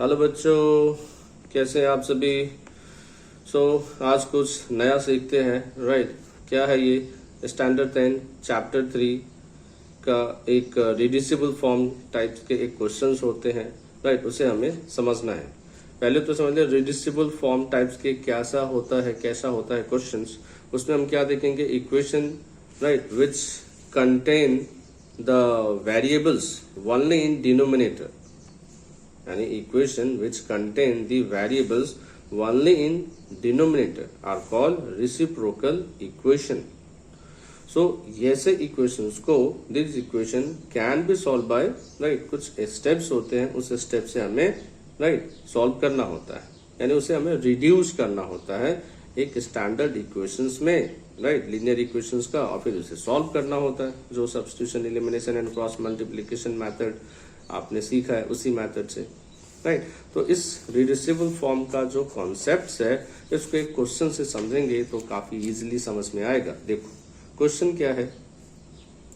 Hello बच्चों, कैसे हैं आप सभी। आज कुछ नया सीखते हैं। राइट, क्या है ये स्टैंडर्ड 10 चैप्टर 3 का एक रिड्यूसिबल फॉर्म टाइप के एक क्वेश्चंस होते हैं। राइट, उसे हमें समझना है। पहले तो समझ लें रिड्यूसिबल फॉर्म टाइप्स के कैसा होता है क्वेश्चंस। उसमें हम क्या देखेंगे, equation right which contain the variables only in denominator, यानी equation which contain the variables only in denominator are called reciprocal equation. So ऐसे इक्वेशंस को this equation can be solve by right, कुछ steps होते हैं, उस step से हमें right solve करना होता है, यानी उसे हमें रिड्यूस करना होता है एक स्टैंडर्ड इक्वेशंस में, राइट लीनियर इक्वेशंस का, और फिर उसे सॉल्व करना होता है जो substitution, elimination and cross multiplication method आपने सीखा है उसी मेथड से। राइट, तो इस रिड्यूसिबल फॉर्म का जो कॉन्सेप्ट है इसको एक क्वेश्चन से समझेंगे तो काफी इजीली समझ में आएगा। देखो क्वेश्चन क्या है,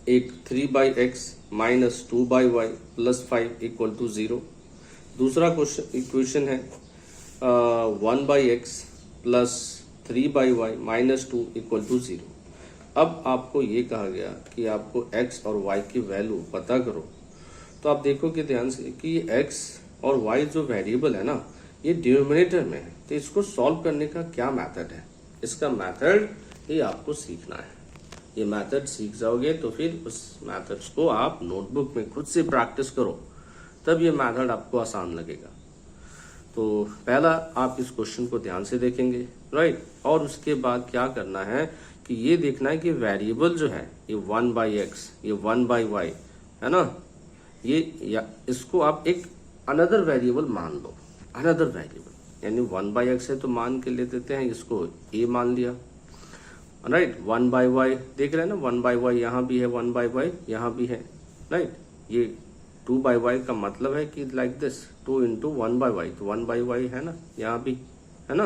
एक 3/x minus 2/y plus 5 equal to 0। दूसरा क्वेश्चन इक्वेशन है 1/x plus 3/y minus 2 equal to 0। अब आपको ये कहा गया कि आपको x और y की वैल्यू पता करो। तो आप देखोगे ध्यान से कि ये x और y जो वेरिएबल है ना, ये डिनोमिनेटर में है, तो इसको सॉल्व करने का क्या मेथड है, इसका मेथड ये आपको सीखना है। ये मेथड सीख जाओगे तो फिर उस मेथड्स को आप नोटबुक में खुद से प्रैक्टिस करो, तब ये मेथड आपको आसान लगेगा। तो पहला आप इस क्वेश्चन को ध्यान से देखेंगे राइट, और उसके बाद क्या करना है कि ये देखना है कि वेरिएबल जो है ये 1/x, ये 1/y है ना, ये इसको आप एक अनदर वेरिएबल मान लो, अनदर वेरिएबल, यानी 1/x है तो मान के ले देते हैं इसको a मान लिया। राइट, 1/y देख रहे हैं ना, 1/y यहाँ भी है, 1/y यहाँ भी है। राइट, ये 2/y का मतलब है कि लाइक दिस 2 इंटू 1/y, तो 1/y है ना यहाँ भी, है ना,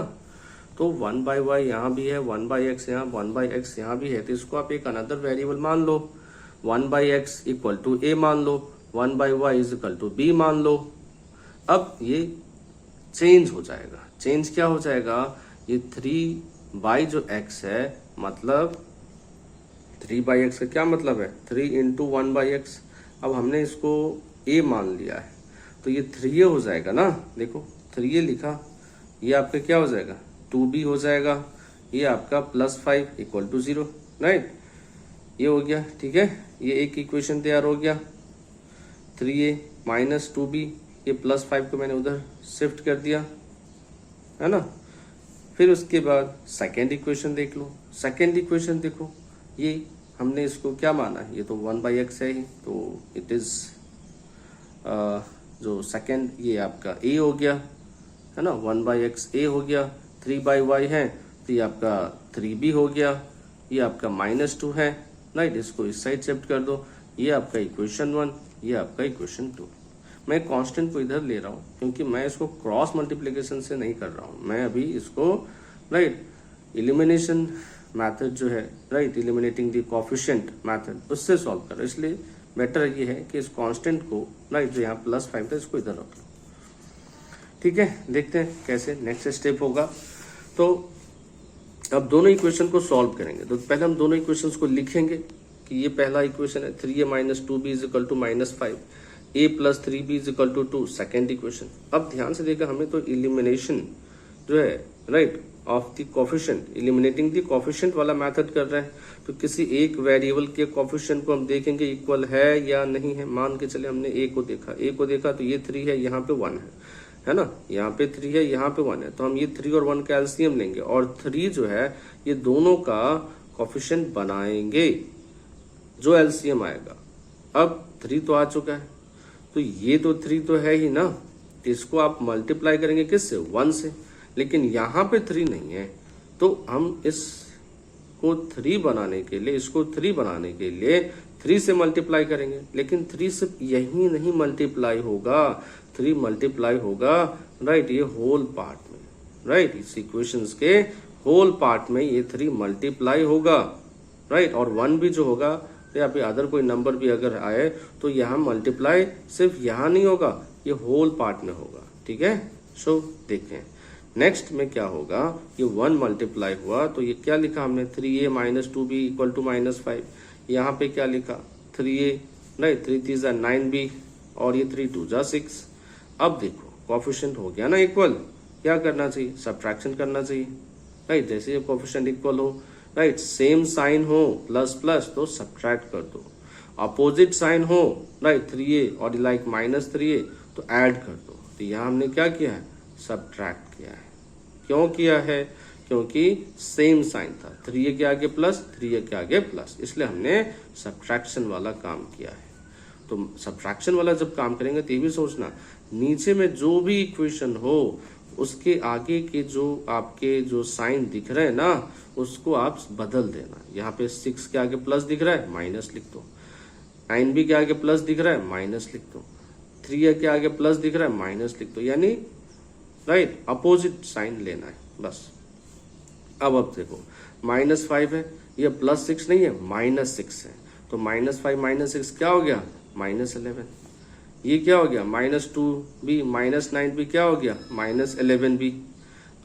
तो 1/y यहाँ भी है, 1/x यहाँ, 1/x यहाँ भी है, तो इसको आप एक अनदर वेरिएबल मान लो। 1/x इक्वल टू a मान लो, 1/y is equal to b मान लो। अब ये चेंज हो जाएगा, चेंज क्या हो जाएगा, ये 3 जो x है, मतलब 3/x का क्या मतलब है, 3 इंटू 1/x। अब हमने इसको a मान लिया है तो ये 3a हो जाएगा ना, देखो 3a लिखा, ये आपका क्या हो जाएगा 2b हो जाएगा, ये आपका +5 इक्वल टू 0। राइट, ये हो गया, ठीक है, ये एक इक्वेशन तैयार हो गया। 3a माइनस 2b, ये +5 को मैंने उधर शिफ्ट कर दिया, है ना। फिर उसके बाद सेकेंड इक्वेशन देख लो, सेकेंड इक्वेशन देखो, ये हमने इसको क्या माना है, ये तो 1/x है ही, तो इट इज जो सेकेंड ये आपका a हो गया, है ना, 1/x a हो गया, 3/y है तो ये आपका 3b हो गया, ये आपका -2 है। राइट, इसको इस साइड शिफ्ट कर दो, ये आपका इक्वेशन 1, ये आपका इक्वेशन 2। मैं कांस्टेंट को इधर ले रहा हूँ क्योंकि मैं इसको क्रॉस मल्टीप्लिकेशन से नहीं कर रहा हूँ, मैं अभी इसको राइट इलिमिनेशन मेथड जो है, right eliminating the coefficient method, उससे सॉल्व कर रहा हूँ। इसलिए बेटर ये है कि इस कांस्टेंट को राइट जो यहाँ +5 था इसको इधर रख लो। ठीक है, देखते हैं कैसे नेक्स्ट स्टेप होगा। तो अब दोनों इक्वेशन को सॉल्व करेंगे, तो पहले हम दोनों इक्वेशंस को लिखेंगे कि ये पहला इक्वेशन है 3a minus 2b is equal to -5, a plus 3b is equal to 2, second equation. अब ध्यान से देखा, हमें तो इलिमिनेशन जो है right of the coefficient, eliminating the coefficient वाला मेथड कर रहे हैं, तो किसी एक वेरिएबल के कोफिशिएंट को हम देखेंगे इक्वल है या नहीं है। मान के चले हमने a को देखा तो ये 3 है, यहाँ पे 1 है ना, यहाँ पे 3 है, यहाँ पे 1 है, तो हम ये 3 और 1 का एलसीएम लेंगे और 3 जो है ये दोनों का कोफिशिएंट बनाएंगे, जो एलसीएम आएगा। अब 3 तो आ चुका है, तो ये तो 3 तो है ही ना, तो इसको आप मल्टीप्लाई करेंगे किससे, 1 से, लेकिन यहाँ पे 3 नहीं है, तो हम इसको 3 बनाने के लिए, इसको 3 बनाने के लिए 3 से मल्टीप्लाई करेंगे, लेकिन 3 सिर्फ यही नहीं मल्टीप्लाई होगा, 3 मल्टीप्लाई होगा राइट ये होल पार्ट में, राइट इस इक्वेशंस के होल पार्ट में ये 3 मल्टीप्लाई होगा, राइट, और 1 भी जो होगा, तो यहाँ पे अदर कोई नंबर भी अगर आए तो यहाँ मल्टीप्लाई सिर्फ यहाँ नहीं होगा, ये होल पार्ट में होगा। ठीक है। सो देखें नेक्स्ट में क्या होगा, ये 1 मल्टीप्लाई हुआ तो ये क्या लिखा हमने 3a minus 2b equal to -5। यहाँ पे क्या लिखा 3a राइट, 3 3 जा 9b और ये 3 2 जा 6। अब देखो कोफिशिएंट हो गया ना इक्वल, क्या करना चाहिए सब्ट्रैक्शन करना चाहिए राइट। जैसे ये कोफिशिएंट इक्वल हो राइट, सेम साइन हो प्लस प्लस तो सब्ट्रैक्ट कर दो, अपोजिट साइन हो राइट 3a और लाइक -3a तो ऐड कर दो। तो यहाँ हमने क्या किया है सब्ट्रैक्ट किया है। क्यों किया है, क्योंकि सेम साइन था, 3a के आगे प्लस 3a के आगे प्लस, इसलिए हमने सब्ट्रैक्शन वाला काम किया है। तो सब्ट्रैक्शन वाला जब काम करेंगे तो ये भी सोचना नीचे में जो भी इक्वेशन हो उसके आगे के जो आपके जो साइन दिख रहे हैं ना उसको आप बदल देना। यहाँ पे 6 के आगे प्लस दिख रहा है माइनस लिख दो, 9b के आगे प्लस दिख रहा है माइनस लिख दो, 3a के आगे प्लस दिख रहा है माइनस लिख दो, यानी राइट अपोजिट साइन लेना है बस। अब देखो -5 है, ये +6 नहीं है -6 है, तो -5 -6 क्या हो गया -11। ये क्या हो गया -2b -9b क्या हो गया -11b।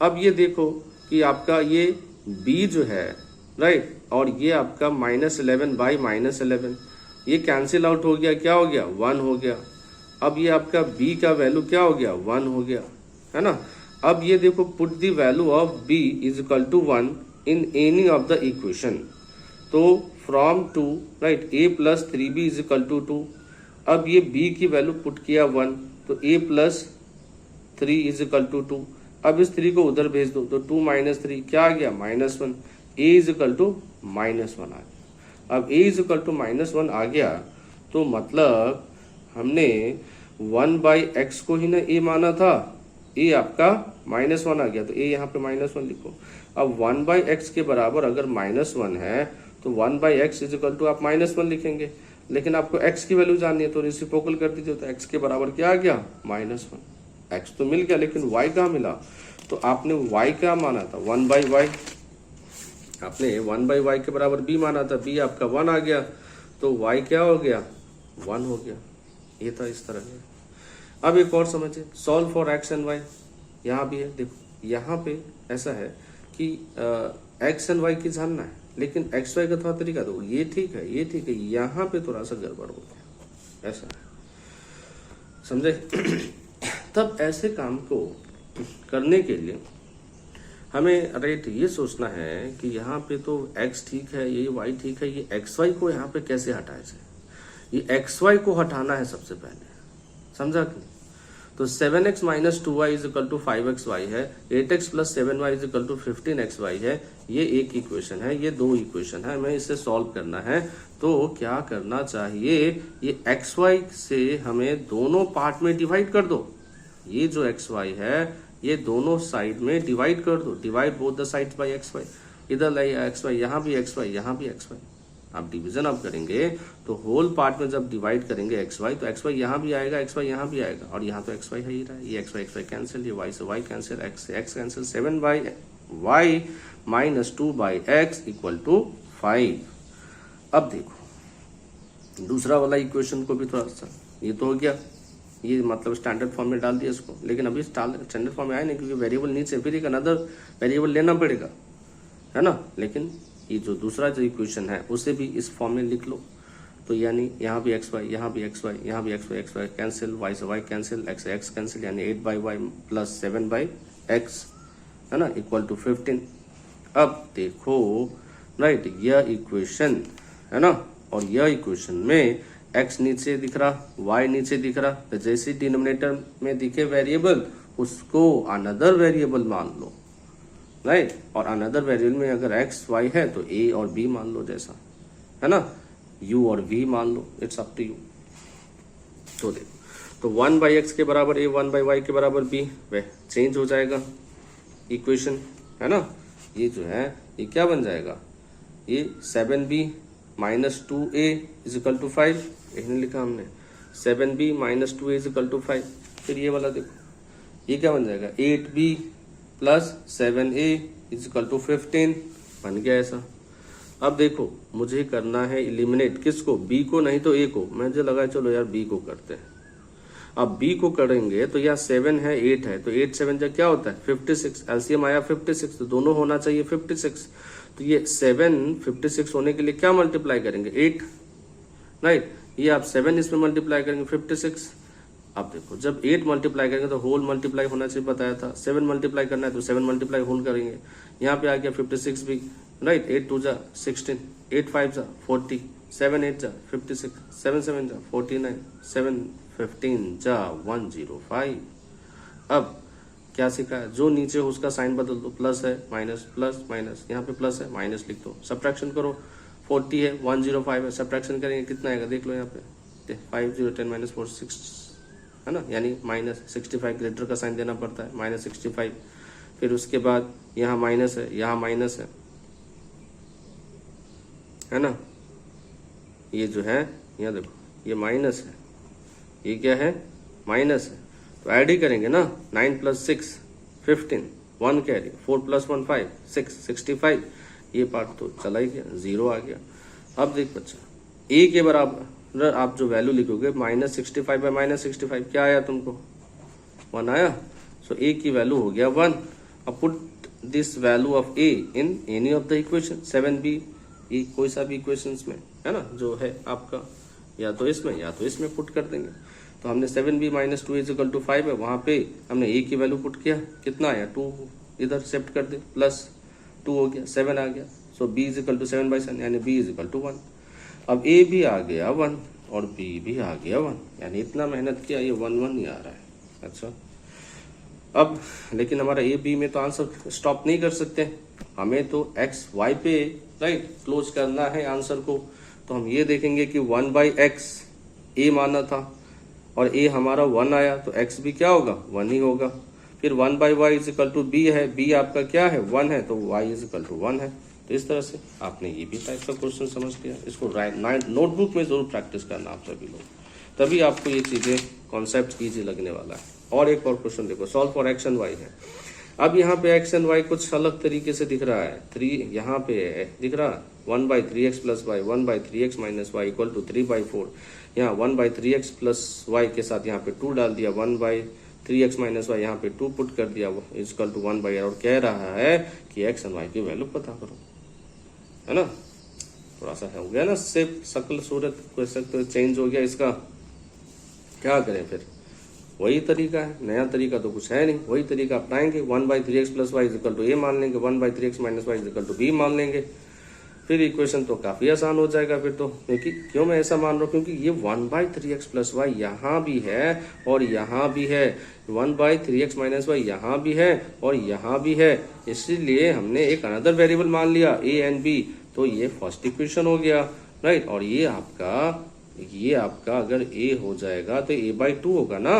अब ये देखो कि आपका ये b जो है राइट और ये आपका -11 बाई -11 ये कैंसिल आउट हो गया, क्या हो गया 1 हो गया। अब ये आपका b का वैल्यू क्या हो गया 1 हो गया, है ना। अब ये देखो put the value of b is equal to 1 in any of the equation, तो from 2 right a plus 3b is equal to 2। अब ये b की वैल्यू पुट किया 1 तो a plus 3 is equal to 2। अब इस 3 को उधर भेज दो तो 2 माइनस 3 क्या आ गया -1, a इज इक्वल टू -1 आ गया। अब a इज इक्वल टू -1 आ गया तो मतलब हमने 1 बाई एक्स को ही ना a माना था, a आपका -1 आ गया तो a यहाँ पे -1 लिखो। अब 1 बाई एक्स के बराबर अगर -1 है तो 1 by x is equal to आप -1 लिखेंगे, लेकिन आपको x की वैल्यू जाननी है तो रेसिप्रोकल कर दीजिए, तो x के बराबर क्या आ गया -1। x तो मिल गया लेकिन y कहाँ मिला, तो आपने y क्या माना था 1 बाई वाई, आपने 1 बाई वाई के बराबर b माना था, b आपका 1 आ गया तो y क्या हो गया 1 हो गया। ये था इस तरह से। अब एक और समझिए solve for x and y, यहाँ भी है देखो, यहाँ पे ऐसा है कि x एंड y की जानना है लेकिन एक्स वाई का थोड़ा तरीका दो, ये ठीक है ये ठीक है, यहाँ पे थोड़ा सा गड़बड़ हो गया, ऐसा समझे। तब ऐसे काम को करने के लिए हमें राइट ये सोचना है कि यहाँ पे तो x ठीक है ये y ठीक है, ये एक्स वाई को यहाँ पे कैसे हटाया जाए। ये एक्स वाई को हटाना है सबसे पहले, समझा कि नहीं। तो 7x minus 2y is equal to 5xy है, 8x plus 7y is equal to 15xy है, ये एक इक्वेशन है, ये दो इक्वेशन है, हमें इसे सॉल्व करना है। तो क्या करना चाहिए, ये xy से हमें दोनों पार्ट में डिवाइड कर दो, ये जो xy है ये दोनों साइड में डिवाइड कर दो, divide both the sides by xy, इधर लाइए xy, यहाँ भी xy, यहाँ भी xy। आप डिवीजन आप करेंगे तो होल पार्ट में जब डिवाइड करेंगे xy तो xy यहाँ भी आएगा, xy यहाँ भी आएगा, और यहाँ तो xy है ही रहा है, ये xy कैंसिल, ये y से y कैंसिल, x से x cancel, 7 by y minus 2 by x equal to 5। अब देखो दूसरा वाला इक्वेशन को भी थोड़ा सा, ये तो हो गया, ये मतलब स्टैंडर्ड फॉर्म में डाल दिया इसको, लेकिन अभी स्टैंडर्ड फॉर्म में आया नहीं क्योंकि वेरिएबल नीचे, फिर एक अनदर वेरिएबल लेना पड़ेगा, है ना। लेकिन ये जो दूसरा जो इक्वेशन है उसे भी इस फॉर्म में लिख लो, तो यानी यहाँ भी xy, यहाँ भी xy, यहाँ भी xy कैंसिल, y से y कैंसिल, x से x कैंसिल, यानी 8 by y plus 7 by x, है ना, इक्वल टू 15। अब देखो राइट यह इक्वेशन है ना, और यह इक्वेशन में x नीचे दिख रहा, y नीचे दिख रहा, तो जैसे डिनोमिनेटर में दिखे वेरिएबल उसको अनदर वेरिएबल मान लो राइट, और अनदर वेरिएबल में अगर x y है तो a और b मान लो, जैसा है ना, u और v मान लो, इट्स अप टू यू। तो देखो तो 1 बाई एक्स के बराबर a, 1 बाई वाई के बराबर b, वह चेंज हो जाएगा इक्वेशन, है ना। ये जो है ये क्या बन जाएगा, ये 7b minus 2a is equal to 5, यही लिखा हमने 7b minus 2a is equal to 5। फिर ये वाला देखो ये क्या बन जाएगा, 8b plus 7a is equal to 15, बन गया ऐसा। अब देखो मुझे करना है इलिमिनेट किसको, b को नहीं तो a को, मुझे लगा चलो यार b को करते हैं। अब बी को करेंगे तो यहाँ 7 है 8 है, तो 8 7 जा क्या होता है 56, एलसीएम आया 56, तो दोनों होना चाहिए 56। तो ये 7 56 होने के लिए क्या मल्टीप्लाई करेंगे 8, राइट। ये आप 7 इसमें मल्टीप्लाई करेंगे 56। अब देखो जब 8 मल्टीप्लाई करेंगे तो होल मल्टीप्लाई होना चाहिए, बताया था। 7 मल्टीप्लाई करना है तो 7 मल्टीप्लाई होल करेंगे। यहाँ पे आ गया 56 भी, राइट। 8 2 जा 16, 8 5 जा 40, 7 8 जा 56, 7 7 जा 49, 7 15 जा 105। अब क्या सीखा है, जो नीचे हो उसका साइन बदल दो, प्लस है माइनस, प्लस माइनस, यहाँ पे प्लस है माइनस लिख दो, सब्ट्रैक्शन करो। 40 है 105 है, सब्ट्रैक्शन करेंगे कितना आएगा देख लो यहाँ पे 5 0 10 माइनस 4 6 है ना, यानी माइनस 65 ग्रेटर का साइन देना पड़ता है, माइनस 65। फिर उसके बाद यहाँ माइनस है, यहाँ माइनस है ना, ये जो है यहाँ देखो ये माइनस है, ये क्या है माइनस है, तो ऐड ही करेंगे ना। 9 + 6 15, 1 कैरी, 4 + 1 5 6 65। ये पार्ट तो चला ही गया, 0 आ गया। अब देख बच्चा ए के बराबर आप जो वैल्यू लिखोगे -65 / -65 क्या आया तुमको 1 आया। सो ए की वैल्यू हो गया 1। अब put this value of A in any of the equation 7b, कोई सा भी इक्वेशंस में है ना जो है आपका, या तो इसमें पुट कर देंगे। तो हमने 7b - 2 = 5 है, वहां पे हमने a की वैल्यू पुट किया, कितना आया 2, इधर शिफ्ट कर दे, प्लस 2 हो गया 7 आ गया। सो b = 7/7 यानी b = 1। अब a भी आ गया 1 और b भी आ गया 1, यानी इतना मेहनत किया ये 1 1 ही आ रहा है। अच्छा अब लेकिन हमारा a b में तो आंसर स्टॉप नहीं कर सकते, हमें तो x y पे राइट क्लोज करना है आंसर को। तो हम ये देखेंगे कि 1/x a माना था और a हमारा 1 आया, तो x भी क्या होगा 1 ही होगा। फिर 1/y = b है, b आपका क्या है 1 है, तो y = 1 है। तो इस तरह से आपने ये भी टाइप का क्वेश्चन समझ लिया। इसको नोटबुक में जरूर प्रैक्टिस करना आप सभी लोग, तभी आपको ये चीजें कॉन्सेप्ट इजी लगने वाला है। और एक और क्वेश्चन देखो, solve for x and y है। अब यहाँ पे x and y कुछ अलग तरीके से दिख रहा है। 3 यहाँ पे दिख रहा 1/3x + y, 1/3x - y = 3/4। यहाँ 1/3x + y के साथ यहाँ पे 2 डाल दिया, 1/3x - y यहाँ पे 2 पुट कर दिया, = 1/8। और कह रहा है कि x and y की वैल्यू पता करो, है ना। थोड़ा सा हो गया ना शेप, शक्ल सूरत कोई सकते चेंज हो गया इसका। क्या करें फिर, वही तरीका है, नया तरीका तो कुछ है नहीं, वही तरीका अपनाएंगे। 1/3x + y = a मान लेंगे, 1/3x - y = b मान लेंगे, फिर इक्वेशन तो काफी आसान हो जाएगा फिर तो। क्योंकि क्यों मैं ऐसा मान रहा हूँ, क्योंकि ये 1/3x + y यहाँ भी है और यहाँ भी है, 1/3x - y यहाँ भी है और यहाँ भी है, इसीलिए हमने एक अनदर वेरिएबल मान लिया a and b, तो ये फर्स्ट इक्वेशन हो गया, राइट। और ये आपका अगर a हो जाएगा तो a/2 होगा ना,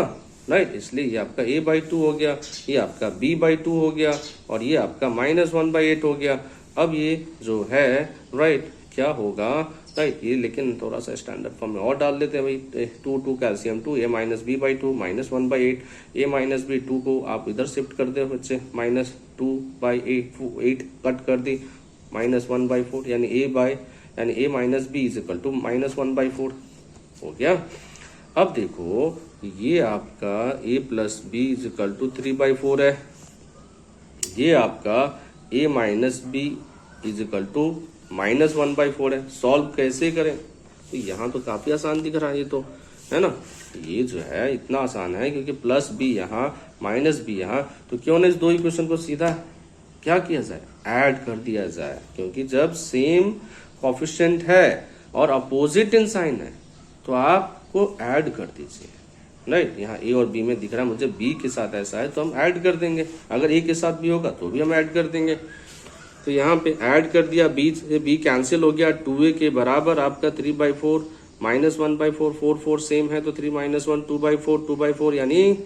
राइट। इसलिए ये आपका a/2 हो गया, ये आपका b/2 हो गया और ये आपका -1/8 हो गया। अब ये जो है राइट क्या होगा, राइट ये लेकिन थोड़ा सा स्टैंडर्ड फॉर्म में और डाल देते हैं भाई। 2 calcium 2, a - b/2 -1/8, a - b 2 को आप इधर शिफ्ट कर दे बच्चे, -2/8 कट कर दी, -1/4 यानी a - b = -1/4 हो गया। अब देखो ये आपका a + b = 3/4 है, ये आपका a - b = -1/4 है। सॉल्व कैसे करें, तो यहाँ तो काफी आसान दिख रहा है, ये तो है ना, ये जो है इतना आसान है क्योंकि +b यहाँ -b यहाँ, तो क्यों ना इस दो इक्वेशन को सीधा क्या किया जाए, ऐड कर दिया जाए। क्योंकि जब सेम कोफिशिएंट है और अपोजिट इन साइन है तो आपको ऐड कर दीजिए, राइट। यहाँ a और b में दिख रहा है मुझे b के साथ ऐसा है तो हम ऐड कर देंगे, अगर a के साथ भी होगा तो भी हम ऐड कर देंगे। तो यहाँ पे ऐड कर दिया, b से b कैंसिल हो गया, 2a के बराबर आपका 3/4 -1/4, 4 4 सेम है तो 3 - 1 2/4, 2/4 यानी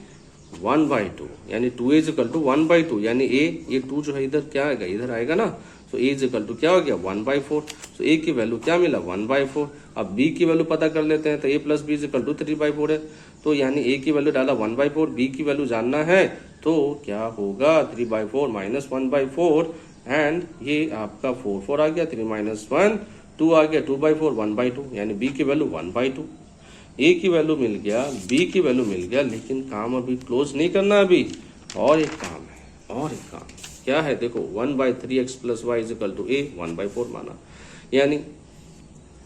1/2, यानी 2a = 1/2, यानी a ये 2 जो है इधर क्या आएगा, इधर आएगा ना, तो a = क्या हो गया 1/4। तो a की वैल्यू क्या मिला 1/4। अब b की वैल्यू पता कर लेते हैं, तो a + b = 3/4 है, तो यानी a की वैल्यू डाला 1/4, b की वैल्यू जानना है तो क्या होगा 3/4 - 1/4 एंड ये आपका 4 4 आ गया, 3 - 1 2 आ गया, 2/4 1/2, यानी b की वैल्यू 1/2। ए की वैल्यू मिल गया, बी की वैल्यू मिल गया, लेकिन काम अभी क्लोज नहीं करना, अभी और एक काम है, और एक काम क्या है देखो, 1/3x plus y is equal to a, 1/4 माना, यानी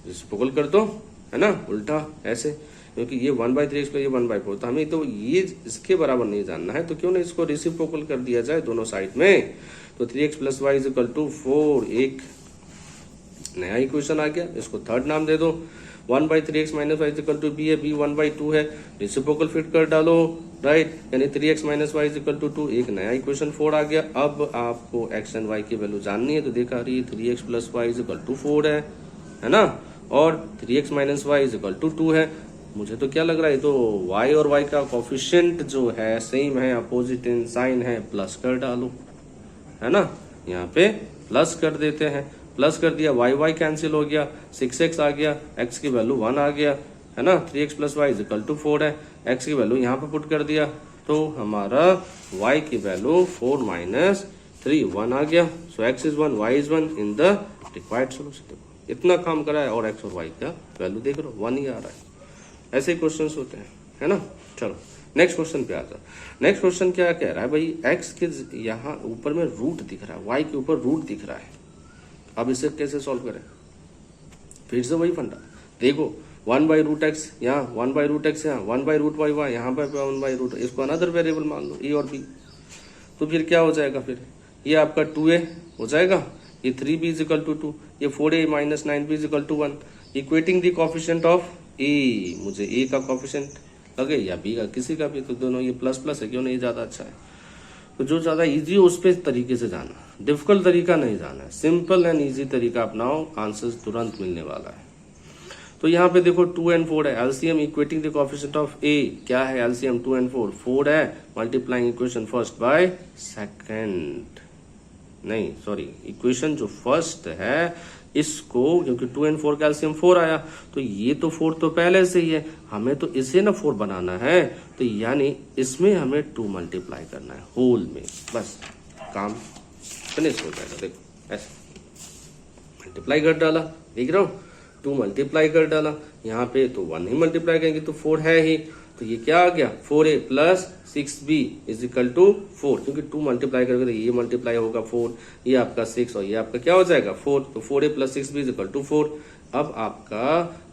रेसिप्रोकल कर दो, है ना, उल्टा ऐसे, क्योंकि ये 1/3x प्लस ये 1/4, तो हमें तो ये इसके बराबर नहीं जानना है, तो क्यों नहीं इसको रेसिप्रोकल कर दिया जाए दोनों साइड में। तो 3x plus y is equal to 4, एक नया इक्वेशन आ गया, इसको थर्ड नाम दे दो। 1/3x minus y is equal to b है, बी 1/2 है, रेसिप्रोकल फिट कर डालो, राइट, यानी 3x minus y is equal to 2, एक नया इक्वेशन 4 आ गया। अब आपको x एंड y की वैल्यू जाननी है, तो देखा रही 3x plus y is equal to 4 है ना, और 3x minus y is equal to 2 है। मुझे तो क्या लग रहा है, तो y और y का कोफिशिएंट जो है सेम है, अपोजिट इन साइन है, प्लस कर डालो, है ना, यहाँ पे प्लस कर देते हैं, प्लस कर दिया, वाई वाई कैंसिल हो गया, 6x आ गया, x की वैल्यू 1 आ गया, है ना, 3x plus y is equal to 4 है, x की वैल्यू यहाँ पे पुट कर दिया, तो हमारा y की वैल्यू 4 माइनस 3 1 आ गया। सो x is 1, y is 1 in the required solution. देखो इतना काम करा है और x और y का वैल्यू देख रहे हो 1 ही आ रहा है। ऐसे ही क्वेश्चन होते हैं, है ना। चलो नेक्स्ट क्वेश्चन पे आता। नेक्स्ट क्वेश्चन क्या कह रहा है भाई, x के यहाँ ऊपर में रूट दिख रहा है, y के ऊपर रूट दिख रहा है, अब इसे कैसे सॉल्व करें, फिर से वही फंडा, देखो 1/√x यहाँ, 1/√x यहाँ, 1/√y वहाँ, यहाँ पर 1/√, इसको अनदर वेरिएबल मान लो, ए और बी, तो फिर क्या हो जाएगा, फिर ये आपका 2a हो जाएगा, ये 3b इज इक्वल टू 2, ये 4a minus 9b is equal to 1, equating the coefficient of a, मुझे ए का कोफिशिएंट लगे या बी का, किसी का भी, तो दोनों ये प्लस प्लस है, क्यों नहीं, ज्यादा अच्छा है। तो जो ज्यादा इजी हो उस पे तरीके से जाना, डिफिकल्ट तरीका नहीं जाना है, सिंपल एंड इजी तरीका अपनाओ, आंसर्स तुरंत मिलने वाला है। तो यहाँ पे देखो 2 and 4 है, LCM equating the coefficient of a, क्या है एलसीएम 2 and 4, 4 है, multiplying equation first by second, नहीं सॉरी, इक्वेशन जो फर्स्ट है इसको, क्योंकि 2 and 4 का एलसीएम 4 आया, तो ये तो 4 तो पहले से ही है, हमें तो इसे ना 4 बनाना है, तो यानी इसमें हमें 2 मल्टीप्लाई करना है होल में, बस काम फिनिश हो जाएगा। देखो ऐसे मल्टीप्लाई कर डाला, देख रहा हूँ 2 मल्टीप्लाई कर डाला, यहाँ पे तो 1 ही मल्टीप्लाई करेंगे, तो 4 है ही, तो ये क्या आ गया 4a plus 6b is equal to 4, क्योंकि 2 मल्टीप्लाई करोगे तो ये मल्टीप्लाई होगा 4, ये आपका 6 और ये आपका क्या हो जाएगा 4, तो 4a plus 6b is equal to 4। अब आपका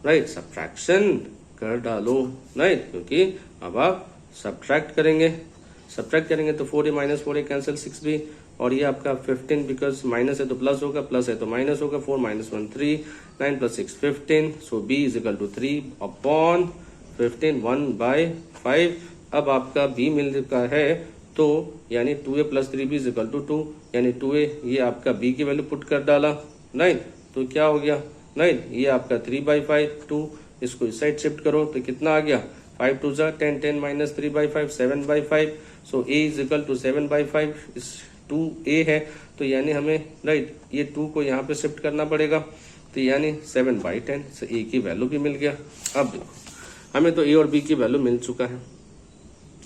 राइट सब्ट्रैक्शन कर डालो, राइट, क्योंकि अब आप सब्ट्रैक्ट करेंगे तो 4a minus 4a cancel 6b, और ये आपका 15 बिकॉज माइनस है तो प्लस होगा, प्लस है तो माइनस होगा, 4 minus 1 3, 9 plus 6 15, so b is equal to 3 upon 15 1/5। अब आपका b मिल चुका है, तो यानी 2a plus 3b is equal to 2, यानी 2a, ये आपका b की वैल्यू पुट कर डाला, राइट, तो क्या हो गया, राइट, ये आपका 3/5 2, इसको इस साइड शिफ्ट करो तो कितना आ गया 5 2 10 10 minus 3/5 7/5, so a is equal to 7/5, इस 2a है, तो यानी हमें राइट ये 2 को यहाँ पे शिफ्ट करना पड़ेगा, तो यानी 7/10 से a की वैल्यू भी मिल गया। अब देखो हमें तो a और b की वैल्यू मिल चुका है,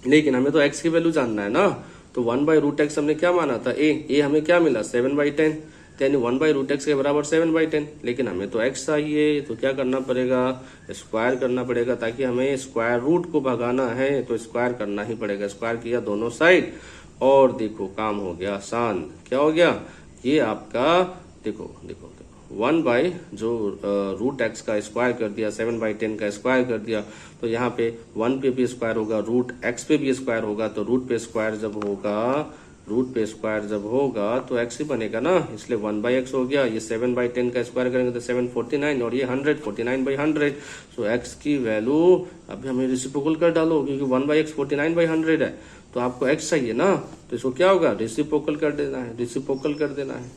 लेकिन हमें तो x की वैल्यू जानना है ना, तो 1/√x हमने क्या माना था, a हमें क्या मिला 7/10, यानी 1/√x के बराबर 7/10, लेकिन हमें तो x चाहिए, तो क्या करना पड़ेगा, स्क्वायर करना पड़ेगा, ताकि हमें स्क्वायर रूट को भगाना है तो स्क्वायर करना ही पड़ेगा। स्क्वायर किया दोनों साइड, और देखो काम हो गया आसान, क्या हो गया, ये आपका देखो 1 बाई जो √x का स्क्वायर कर दिया, 7/10 का स्क्वायर कर दिया, तो यहाँ पे 1 पे भी स्क्वायर होगा, √x पे भी स्क्वायर होगा, तो रूट पे स्क्वायर जब होगा तो x ही बनेगा ना, इसलिए 1/x हो गया, ये 7/10 का स्क्वायर करेंगे तो 749, और ये 100 49/100, सो x की वैल्यू अभी हमें रेसिप्रोकल कर डालो, क्योंकि 1/x 49/100 है, तो आपको x चाहिए ना, तो इसको क्या होगा रेसिप्रोकल कर देना है,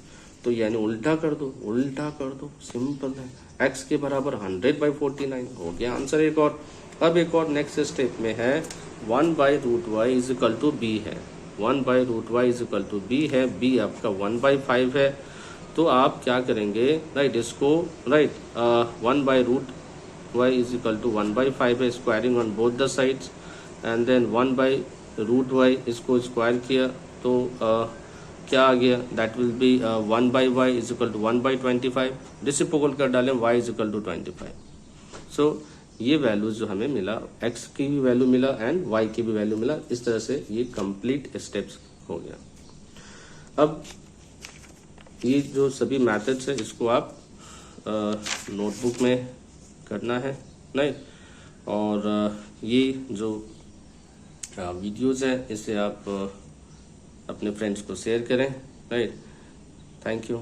तो यानी उल्टा कर दो, सिंपल है, x के बराबर 100/49 हो गया आंसर। एक और, अब एक और नेक्स्ट स्टेप में है 1/√y is equal to b है, 1/√y is equal to b है, b आपका 1/5 है, तो आप क्या करेंगे, राइट, इसको right 1/√y is equal to 1/5 है, squaring on both the sides, and then 1/√y इसको स्क्वायर किया तो क्या आ गया, that will be 1/y is equal to 1/25, reciprocal कर डालें y is equal to 25, so ये वैल्यू जो हमें मिला, x की भी वैल्यू मिला एंड y की भी वैल्यू मिला। इस तरह से ये कंप्लीट स्टेप्स हो गया। अब ये जो सभी मेथड्स है इसको आप नोटबुक में करना है नहीं, और ये जो वीडियोज़ है इसे आप अपने फ्रेंड्स को शेयर करें। Right, thank you.